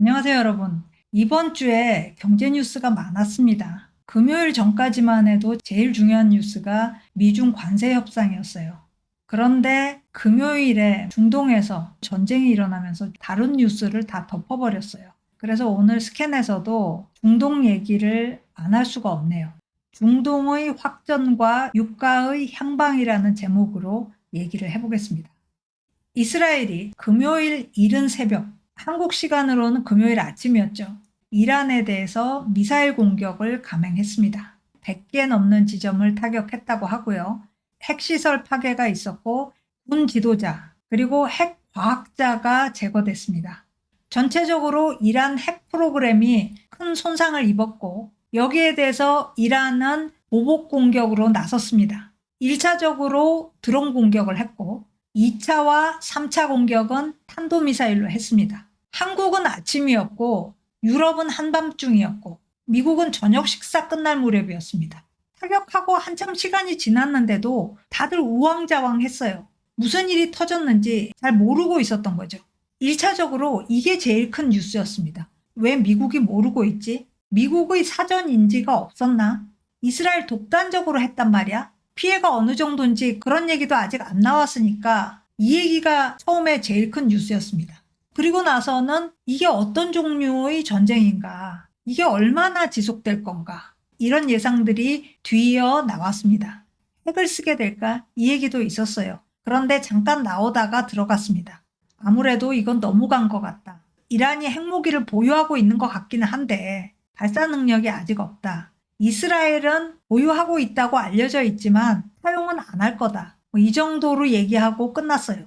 안녕하세요, 여러분. 이번 주에 경제 뉴스가 많았습니다. 금요일 전까지만 해도 제일 중요한 뉴스가 미중 관세 협상이었어요. 그런데 금요일에 중동에서 전쟁이 일어나면서 다른 뉴스를 다 덮어버렸어요. 그래서 오늘 스캔에서도 중동 얘기를 안 할 수가 없네요. 중동의 확전과 유가의 향방이라는 제목으로 얘기를 해보겠습니다. 이스라엘이 금요일 이른 새벽, 한국 시간으로는 금요일 아침이었죠. 이란에 대해서 미사일 공격을 감행했습니다. 100개 넘는 지점을 타격했다고 하고요. 핵시설 파괴가 있었고 군 지도자 그리고 핵 과학자가 제거됐습니다. 전체적으로 이란 핵 프로그램이 큰 손상을 입었고 여기에 대해서 이란은 보복 공격으로 나섰습니다. 1차적으로 드론 공격을 했고 2차와 3차 공격은 탄도미사일로 했습니다. 한국은 아침이었고 유럽은 한밤중이었고 미국은 저녁 식사 끝날 무렵이었습니다. 타격하고 한참 시간이 지났는데도 다들 우왕좌왕했어요. 무슨 일이 터졌는지 잘 모르고 있었던 거죠. 1차적으로 이게 제일 큰 뉴스였습니다. 왜 미국이 모르고 있지? 미국의 사전 인지가 없었나? 이스라엘 독단적으로 했단 말이야? 피해가 어느 정도인지 그런 얘기도 아직 안 나왔으니까 이 얘기가 처음에 제일 큰 뉴스였습니다. 그리고 나서는 이게 어떤 종류의 전쟁인가, 이게 얼마나 지속될 건가, 이런 예상들이 뒤이어 나왔습니다. 핵을 쓰게 될까? 이 얘기도 있었어요. 그런데 잠깐 나오다가 들어갔습니다. 아무래도 이건 너무 간 것 같다. 이란이 핵무기를 보유하고 있는 것 같기는 한데 발사 능력이 아직 없다. 이스라엘은 보유하고 있다고 알려져 있지만 사용은 안 할 거다. 이 정도로 얘기하고 끝났어요.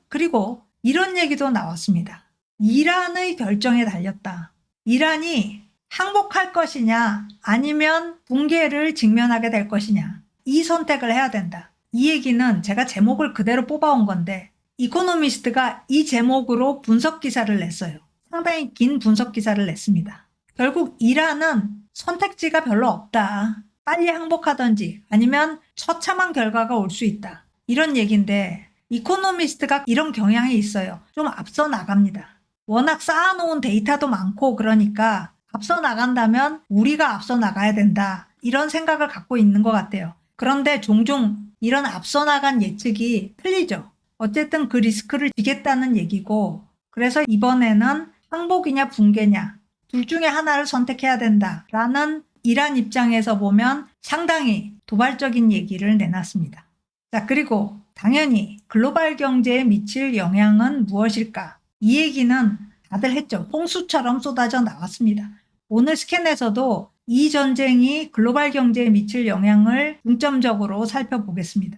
그리고 이런 얘기도 나왔습니다. 이란의 결정에 달렸다. 이란이 항복할 것이냐 아니면 붕괴를 직면하게 될 것이냐. 이 선택을 해야 된다. 이 얘기는 제가 제목을 그대로 뽑아온 건데 이코노미스트가 이 제목으로 분석 기사를 냈어요. 상당히 긴 분석 기사를 냈습니다. 결국 이란은 선택지가 별로 없다. 빨리 항복하든지 아니면 처참한 결과가 올 수 있다. 이런 얘기인데 이코노미스트가 이런 경향이 있어요. 좀 앞서 나갑니다. 워낙 쌓아놓은 데이터도 많고 그러니까 앞서 나간다면 우리가 앞서 나가야 된다. 이런 생각을 갖고 있는 것 같아요. 그런데 종종 이런 앞서 나간 예측이 틀리죠. 어쨌든 그 리스크를 지겠다는 얘기고 그래서 이번에는 항복이냐 붕괴냐 둘 중에 하나를 선택해야 된다라는 이란 입장에서 보면 상당히 도발적인 얘기를 내놨습니다. 자, 그리고 당연히 글로벌 경제에 미칠 영향은 무엇일까? 이 얘기는 다들 했죠. 홍수처럼 쏟아져 나왔습니다. 오늘 스캔에서도 이 전쟁이 글로벌 경제에 미칠 영향을 중점적으로 살펴보겠습니다.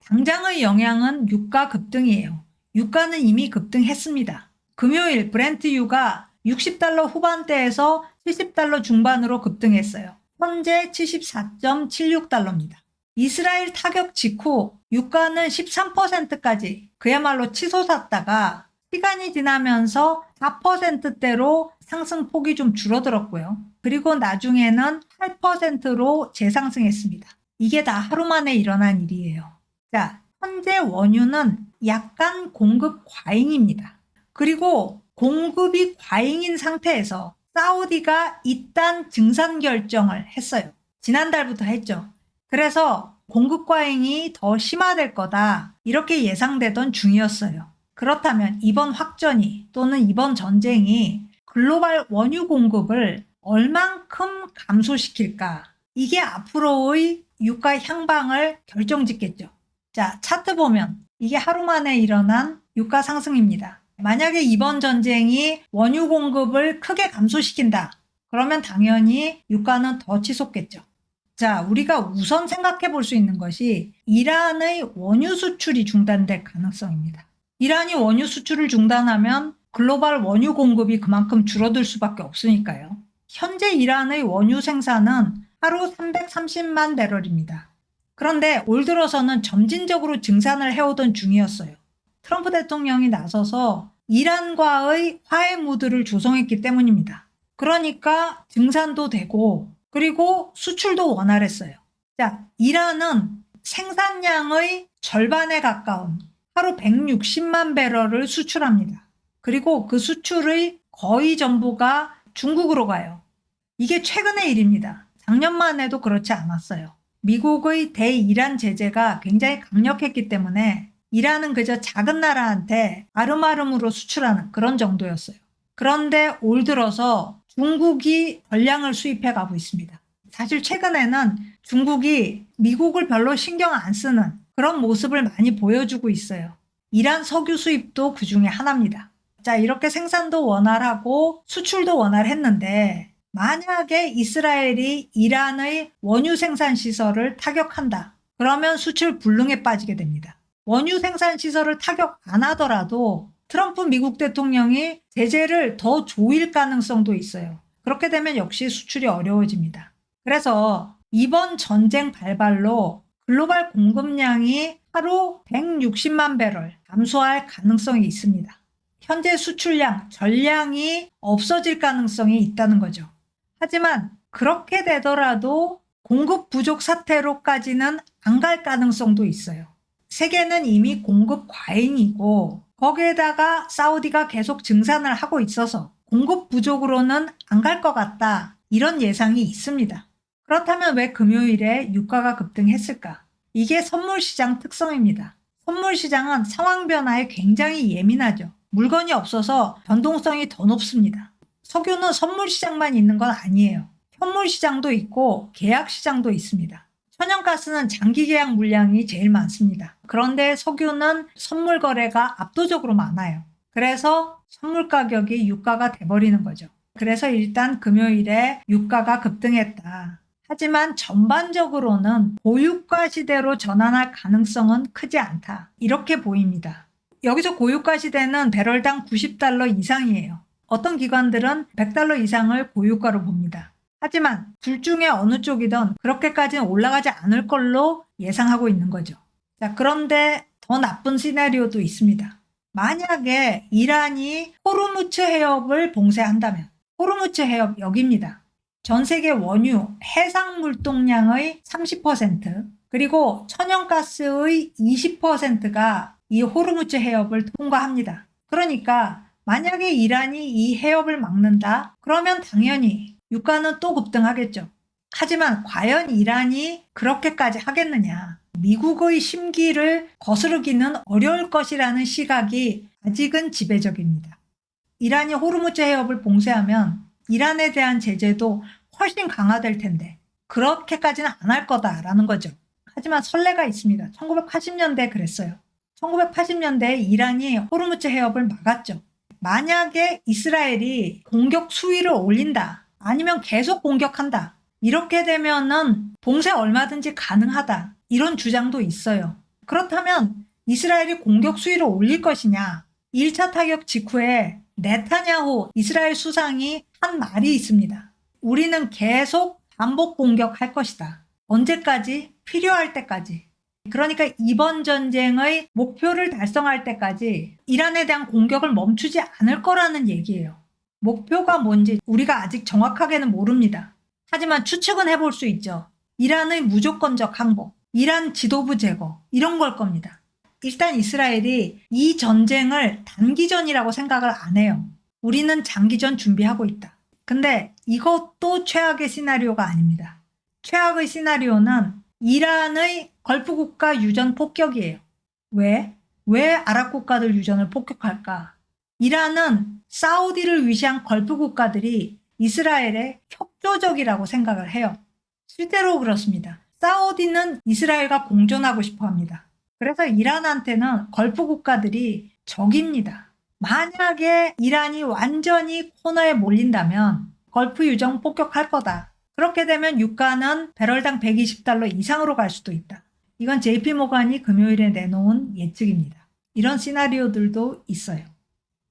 당장의 영향은 유가 급등이에요. 유가는 이미 급등했습니다. 금요일 브렌트유가 60달러 후반대에서 70달러 중반으로 급등했어요. 현재 74.76달러입니다. 이스라엘 타격 직후 유가는 13%까지 그야말로 치솟았다가 시간이 지나면서 4%대로 상승폭이 좀 줄어들었고요. 그리고 나중에는 8%로 재상승했습니다. 이게 다 하루 만에 일어난 일이에요. 자, 현재 원유는 약간 공급 과잉입니다. 그리고 공급이 과잉인 상태에서 사우디가 이딴 증산 결정을 했어요. 지난달부터 했죠. 그래서 공급 과잉이 더 심화될 거다. 이렇게 예상되던 중이었어요. 그렇다면 이번 확전이 또는 이번 전쟁이 글로벌 원유 공급을 얼만큼 감소시킬까? 이게 앞으로의 유가 향방을 결정짓겠죠. 자, 차트 보면 이게 하루 만에 일어난 유가 상승입니다. 만약에 이번 전쟁이 원유 공급을 크게 감소시킨다. 그러면 당연히 유가는 더 치솟겠죠. 자, 우리가 우선 생각해 볼 수 있는 것이 이란의 원유 수출이 중단될 가능성입니다. 이란이 원유 수출을 중단하면 글로벌 원유 공급이 그만큼 줄어들 수밖에 없으니까요. 현재 이란의 원유 생산은 하루 330만 배럴입니다. 그런데 올 들어서는 점진적으로 증산을 해오던 중이었어요. 트럼프 대통령이 나서서 이란과의 화해 무드를 조성했기 때문입니다. 그러니까 증산도 되고 그리고 수출도 원활했어요. 자, 이란은 생산량의 절반에 가까운 하루 160만 배럴을 수출합니다. 그리고 그 수출의 거의 전부가 중국으로 가요. 이게 최근의 일입니다. 작년만 해도 그렇지 않았어요. 미국의 대이란 제재가 굉장히 강력했기 때문에 이란은 그저 작은 나라한테 아름아름으로 수출하는 그런 정도였어요. 그런데 올 들어서 중국이 전량을 수입해 가고 있습니다. 사실 최근에는 중국이 미국을 별로 신경 안 쓰는 그런 모습을 많이 보여주고 있어요. 이란 석유 수입도 그 중에 하나입니다. 자, 이렇게 생산도 원활하고 수출도 원활했는데 만약에 이스라엘이 이란의 원유 생산 시설을 타격한다. 그러면 수출 불능에 빠지게 됩니다. 원유 생산 시설을 타격 안 하더라도 트럼프 미국 대통령이 제재를 더 조일 가능성도 있어요. 그렇게 되면 역시 수출이 어려워집니다. 그래서 이번 전쟁 발발로 글로벌 공급량이 하루 160만 배럴 감소할 가능성이 있습니다. 현재 수출량, 전량이 없어질 가능성이 있다는 거죠. 하지만 그렇게 되더라도 공급 부족 사태로까지는 안 갈 가능성도 있어요. 세계는 이미 공급 과잉이고 거기에다가 사우디가 계속 증산을 하고 있어서 공급 부족으로는 안 갈 것 같다. 이런 예상이 있습니다. 그렇다면 왜 금요일에 유가가 급등했을까? 이게 선물시장 특성입니다. 선물시장은 상황 변화에 굉장히 예민하죠. 물건이 없어서 변동성이 더 높습니다. 석유는 선물시장만 있는 건 아니에요. 현물시장도 있고 계약시장도 있습니다. 천연가스는 장기 계약 물량이 제일 많습니다. 그런데 석유는 선물 거래가 압도적으로 많아요. 그래서 선물 가격이 유가가 돼버리는 거죠. 그래서 일단 금요일에 유가가 급등했다. 하지만 전반적으로는 고유가 시대로 전환할 가능성은 크지 않다. 이렇게 보입니다. 여기서 고유가 시대는 배럴당 $90 이상이에요. 어떤 기관들은 $100 이상을 고유가로 봅니다. 하지만 둘 중에 어느 쪽이든 그렇게까지는 올라가지 않을 걸로 예상하고 있는 거죠. 자, 그런데 더 나쁜 시나리오도 있습니다. 만약에 이란이 호르무즈 해협을 봉쇄한다면, 호르무즈 해협 여기입니다. 전 세계 원유, 해상 물동량의 30%, 그리고 천연가스의 20%가 이 호르무즈 해협을 통과합니다. 그러니까 만약에 이란이 이 해협을 막는다? 그러면 당연히 유가는 또 급등하겠죠. 하지만 과연 이란이 그렇게까지 하겠느냐? 미국의 심기를 거스르기는 어려울 것이라는 시각이 아직은 지배적입니다. 이란이 호르무즈 해협을 봉쇄하면 이란에 대한 제재도 훨씬 강화될 텐데 그렇게까지는 안 할 거다라는 거죠. 하지만 선례가 있습니다. 1980년대에 그랬어요. 1980년대에 이란이 호르무즈 해협을 막았죠. 만약에 이스라엘이 공격 수위를 올린다. 아니면 계속 공격한다. 이렇게 되면은 봉쇄 얼마든지 가능하다. 이런 주장도 있어요. 그렇다면 이스라엘이 공격 수위를 올릴 것이냐? 1차 타격 직후에 네타냐후 이스라엘 수상이 한 말이 있습니다. 우리는 계속 반복 공격할 것이다. 언제까지? 필요할 때까지. 그러니까 이번 전쟁의 목표를 달성할 때까지 이란에 대한 공격을 멈추지 않을 거라는 얘기예요. 목표가 뭔지 우리가 아직 정확하게는 모릅니다. 하지만 추측은 해볼 수 있죠. 이란의 무조건적 항복, 이란 지도부 제거 이런 걸 겁니다. 일단 이스라엘이 이 전쟁을 단기전이라고 생각을 안 해요. 우리는 장기전 준비하고 있다. 근데 이것도 최악의 시나리오가 아닙니다. 최악의 시나리오는 이란의 걸프 국가 유전 폭격이에요. 왜? 왜 아랍 국가들 유전을 폭격할까? 이란은 사우디를 위시한 걸프 국가들이 이스라엘에 협조적이라고 생각을 해요. 실제로 그렇습니다. 사우디는 이스라엘과 공존하고 싶어 합니다. 그래서 이란한테는 걸프 국가들이 적입니다. 만약에 이란이 완전히 코너에 몰린다면 걸프 유전 폭격할 거다. 그렇게 되면 유가는 배럴당 $120 이상으로 갈 수도 있다. 이건 JP모간이 금요일에 내놓은 예측입니다. 이런 시나리오들도 있어요.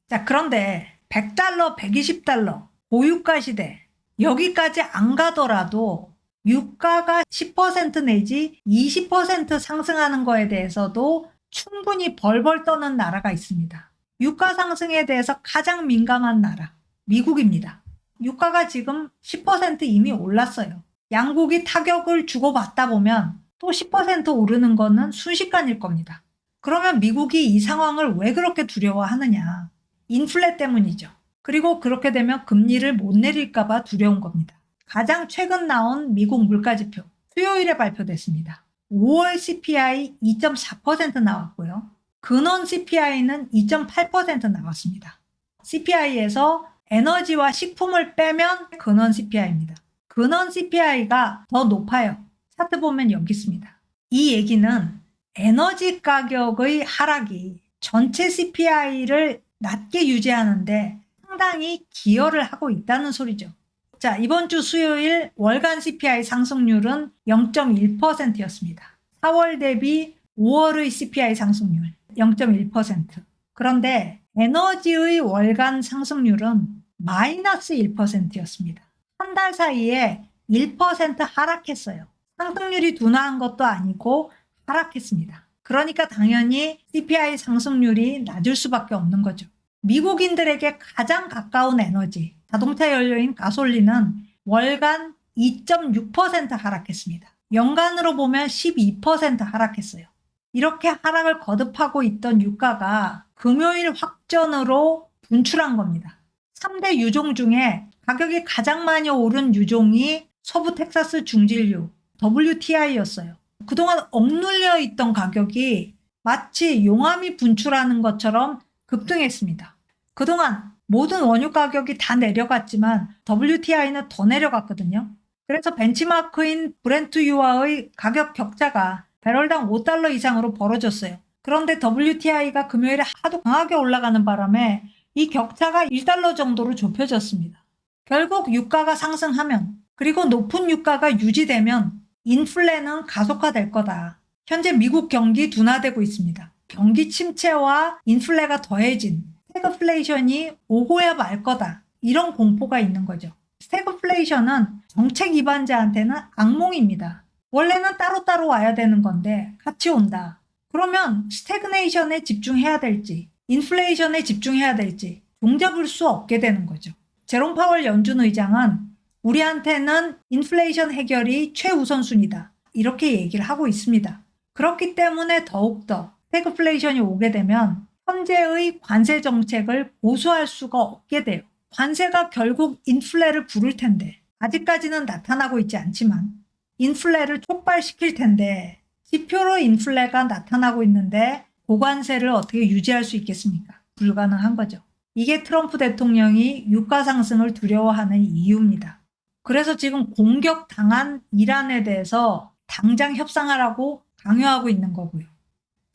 자, 그런데 $100, $120 고유가 시대 여기까지 안 가더라도 유가가 10% 내지 20% 상승하는 거에 대해서도 충분히 벌벌 떠는 나라가 있습니다. 유가 상승에 대해서 가장 민감한 나라 미국입니다. 유가가 지금 10% 이미 올랐어요. 양국이 타격을 주고받다 보면 또 10% 오르는 거는 순식간일 겁니다. 그러면 미국이 이 상황을 왜 그렇게 두려워하느냐? 인플레 때문이죠. 그리고 그렇게 되면 금리를 못 내릴까봐 두려운 겁니다. 가장 최근 나온 미국 물가지표, 수요일에 발표됐습니다. 5월 CPI 2.4% 나왔고요. 근원 CPI는 2.8% 나왔습니다. CPI에서 에너지와 식품을 빼면 근원 CPI입니다. 근원 CPI가 더 높아요. 차트 보면 여기 있습니다. 이 얘기는 에너지 가격의 하락이 전체 CPI를 낮게 유지하는데 상당히 기여를 하고 있다는 소리죠. 자, 이번 주 수요일 월간 CPI 상승률은 0.1%였습니다. 4월 대비 5월의 CPI 상승률 0.1%. 그런데 에너지의 월간 상승률은 마이너스 1%였습니다. 한 달 사이에 1% 하락했어요. 상승률이 둔화한 것도 아니고 하락했습니다. 그러니까 당연히 CPI 상승률이 낮을 수밖에 없는 거죠. 미국인들에게 가장 가까운 에너지, 자동차 연료인 가솔린은 월간 2.6% 하락했습니다. 연간으로 보면 12% 하락했어요. 이렇게 하락을 거듭하고 있던 유가가 금요일 확전으로 분출한 겁니다. 3대 유종 중에 가격이 가장 많이 오른 유종이 서부 텍사스 중진류 WTI였어요. 그동안 억눌려 있던 가격이 마치 용암이 분출하는 것처럼 급등했습니다. 그동안 모든 원유 가격이 다 내려갔지만 WTI는 더 내려갔거든요. 그래서 벤치마크인 브렌트유와의 가격 격차가 배럴당 $5 이상으로 벌어졌어요. 그런데 WTI가 금요일에 하도 강하게 올라가는 바람에 이 격차가 $1 정도로 좁혀졌습니다. 결국 유가가 상승하면, 그리고 높은 유가가 유지되면 인플레는 가속화될 거다. 현재 미국 경기 둔화되고 있습니다. 경기 침체와 인플레가 더해진 스태그플레이션이 오고야 말 거다. 이런 공포가 있는 거죠. 스태그플레이션은 정책 위반자한테는 악몽입니다. 원래는 따로따로 와야 되는 건데 같이 온다. 그러면 스태그네이션에 집중해야 될지 인플레이션에 집중해야 될지 종잡을 수 없게 되는 거죠. 제롬 파월 연준 의장은 우리한테는 인플레이션 해결이 최우선순위다. 이렇게 얘기를 하고 있습니다. 그렇기 때문에 더욱더 스태그플레이션이 오게 되면 현재의 관세 정책을 고수할 수가 없게 돼요. 관세가 결국 인플레를 부를 텐데 아직까지는 나타나고 있지 않지만 인플레를 촉발시킬 텐데 지표로 인플레가 나타나고 있는데 고관세를 어떻게 유지할 수 있겠습니까? 불가능한 거죠. 이게 트럼프 대통령이 유가 상승을 두려워하는 이유입니다. 그래서 지금 공격당한 이란에 대해서 당장 협상하라고 강요하고 있는 거고요.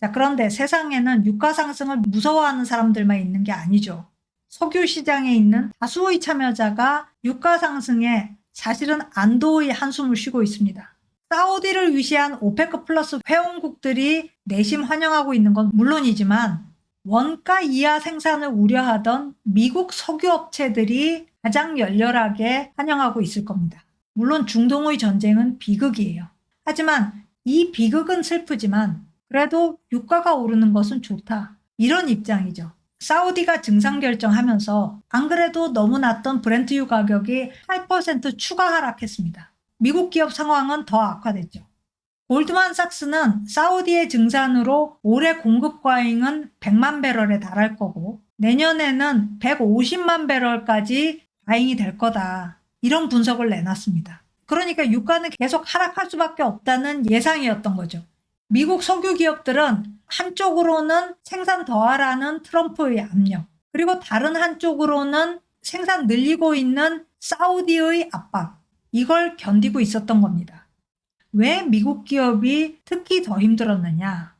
자, 그런데 세상에는 유가 상승을 무서워하는 사람들만 있는 게 아니죠. 석유 시장에 있는 다수의 참여자가 유가 상승에 사실은 안도의 한숨을 쉬고 있습니다. 사우디를 위시한 오페크 플러스 회원국들이 내심 환영하고 있는 건 물론이지만 원가 이하 생산을 우려하던 미국 석유업체들이 가장 열렬하게 환영하고 있을 겁니다. 물론 중동의 전쟁은 비극이에요. 하지만 이 비극은 슬프지만 그래도 유가가 오르는 것은 좋다. 이런 입장이죠. 사우디가 증상 결정하면서 안 그래도 너무 낮던 브렌트유 가격이 8% 추가 하락했습니다. 미국 기업 상황은 더 악화됐죠. 골드만삭스는 사우디의 증산으로 올해 공급 과잉은 100만 배럴에 달할 거고 내년에는 150만 배럴까지 과잉이 될 거다. 이런 분석을 내놨습니다. 그러니까 유가는 계속 하락할 수밖에 없다는 예상이었던 거죠. 미국 석유 기업들은 한쪽으로는 생산 더하라는 트럼프의 압력, 그리고 다른 한쪽으로는 생산 늘리고 있는 사우디의 압박, 이걸 견디고 있었던 겁니다. 왜 미국 기업이 특히 더 힘들었느냐?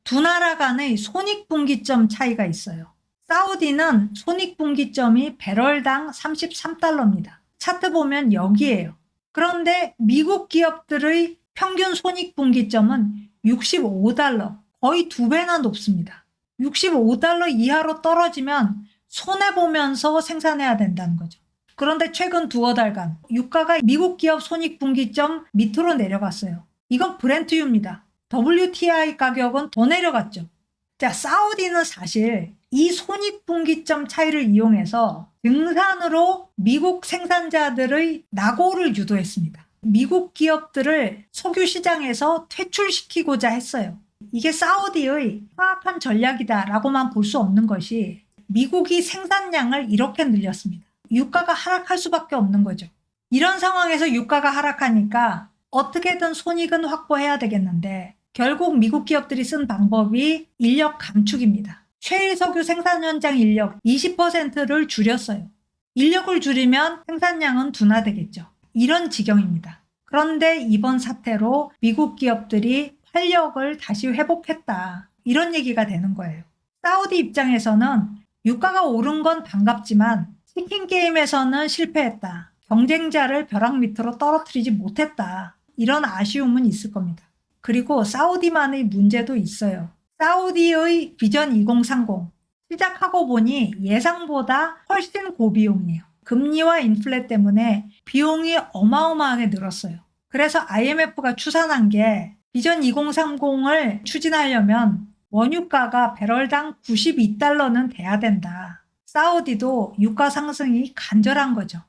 두 나라 간의 손익분기점 차이가 있어요. 사우디는 손익분기점이 배럴당 $33입니다. 차트 보면 여기에요. 그런데 미국 기업들의 평균 손익분기점은 $65, 거의 2배나 높습니다. $65 이하로 떨어지면 손해보면서 생산해야 된다는 거죠. 그런데 최근 두어 달간 유가가 미국 기업 손익분기점 밑으로 내려갔어요. 이건 브렌트유입니다. WTI 가격은 더 내려갔죠. 자, 사우디는 사실 이 손익분기점 차이를 이용해서 증산으로 미국 생산자들의 낙오를 유도했습니다. 미국 기업들을 석유 시장에서 퇴출시키고자 했어요. 이게 사우디의 파악한 전략이다라고만 볼 수 없는 것이 미국이 생산량을 이렇게 늘렸습니다. 유가가 하락할 수밖에 없는 거죠. 이런 상황에서 유가가 하락하니까 어떻게든 손익은 확보해야 되겠는데 결국 미국 기업들이 쓴 방법이 인력 감축입니다. 셰일 석유 생산 현장 인력 20%를 줄였어요. 인력을 줄이면 생산량은 둔화되겠죠. 이런 지경입니다. 그런데 이번 사태로 미국 기업들이 활력을 다시 회복했다. 이런 얘기가 되는 거예요. 사우디 입장에서는 유가가 오른 건 반갑지만 치킨 게임에서는 실패했다. 경쟁자를 벼랑 밑으로 떨어뜨리지 못했다. 이런 아쉬움은 있을 겁니다. 그리고 사우디만의 문제도 있어요. 사우디의 비전 2030 시작하고 보니 예상보다 훨씬 고비용이에요. 금리와 인플레 때문에 비용이 어마어마하게 늘었어요. 그래서 IMF가 추산한 게 비전 2030을 추진하려면 원유가가 배럴당 92달러는 돼야 된다. 사우디도 유가 상승이 간절한 거죠.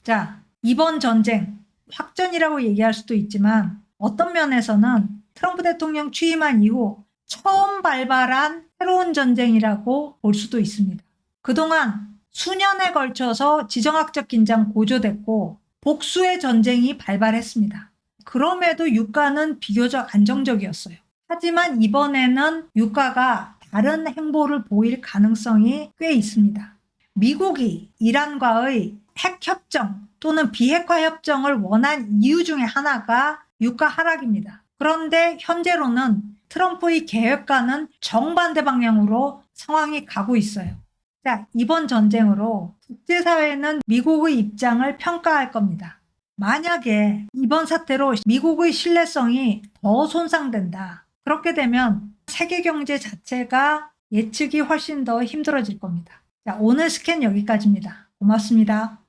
자, 이번 전쟁 확전이라고 얘기할 수도 있지만 어떤 면에서는 트럼프 대통령 취임한 이후 처음 발발한 새로운 전쟁이라고 볼 수도 있습니다. 그동안 수년에 걸쳐서 지정학적 긴장 고조됐고 복수의 전쟁이 발발했습니다. 그럼에도 유가는 비교적 안정적이었어요. 하지만 이번에는 유가가 다른 행보를 보일 가능성이 꽤 있습니다. 미국이 이란과의 핵협정 또는 비핵화 협정을 원한 이유 중에 하나가 유가 하락입니다. 그런데 현재로는 트럼프의 계획과는 정반대 방향으로 상황이 가고 있어요. 자, 이번 전쟁으로 국제사회는 미국의 입장을 평가할 겁니다. 만약에 이번 사태로 미국의 신뢰성이 더 손상된다. 그렇게 되면 세계 경제 자체가 예측이 훨씬 더 힘들어질 겁니다. 자, 오늘 스캔 여기까지입니다. 고맙습니다.